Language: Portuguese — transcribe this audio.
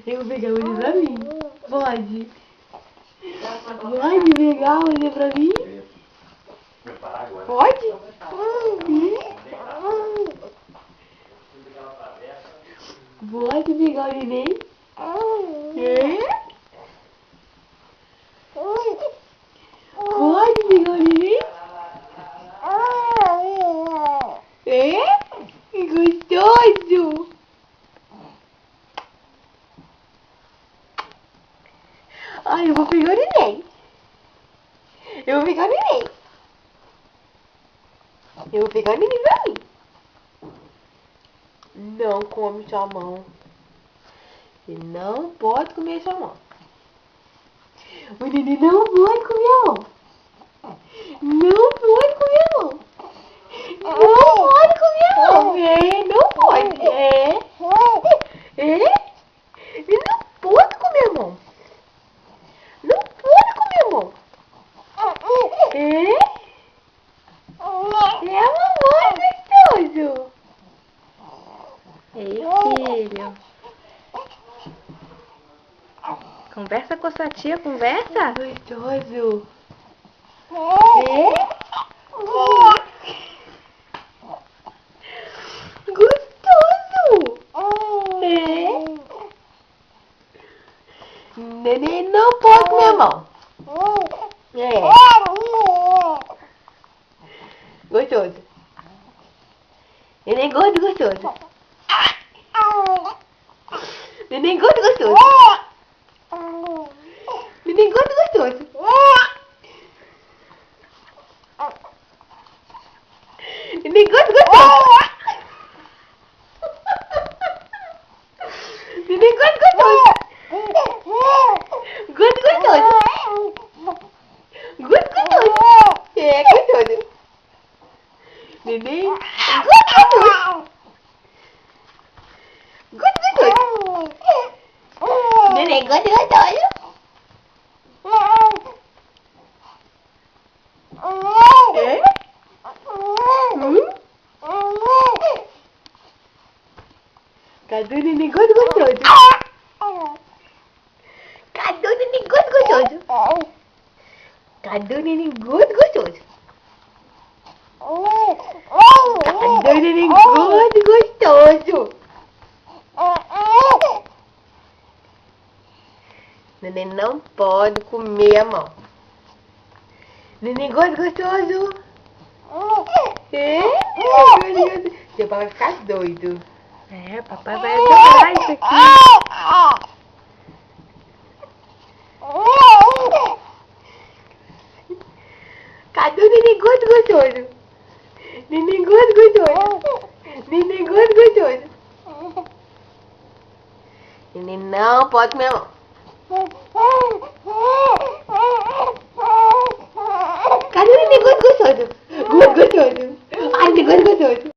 Eu vou pegar uma pra mim. Pode. Pode pegar uma pra mim? Pode? Pode pegar o neném? Pode pegar o neném? Que gostoso! Ai, eu vou pegar o neném. Eu vou pegar o neném. Eu vou pegar o neném pra mim. Não come sua mão. Você não pode comer sua mão. O neném não pode comer a mão. Não pode comer a mão. Não pode comer a mão. Não pode. Ele não pode comer a mão. Não pode comer a mão. É a mamãe gostoso. Ei, filho. Conversa com a sua tia, conversa. Gostoso. Gostoso. Neném não pode comer a mão. Gostoso. Neném gordo gostoso. Neném gordo gostoso. Neném gordo gostoso. Neném gordo gostoso. Neném gordo gostoso. Gordo gostoso. Gordo gostoso. Gostoso. Neném gordo gostoso. Gordo gostoso. Neném gordo gostoso. Cadê o neném gordo gostoso? Cadê o neném gordo gostoso? Cadê o neném gordo gostoso? Cadê o neném gordo gostoso? Neném não pode comer a mão. Neném gordo gostoso. Seu papai vai ficar doido. Papai vai adorar isso aqui. Cadê o neném gordo gostoso? Neném gordo gostoso. Neném gordo gostoso. Neném não pode comer a mão. Cadê o neném gordo gostoso? Gordo gostoso. Ai, neném gordo gostoso.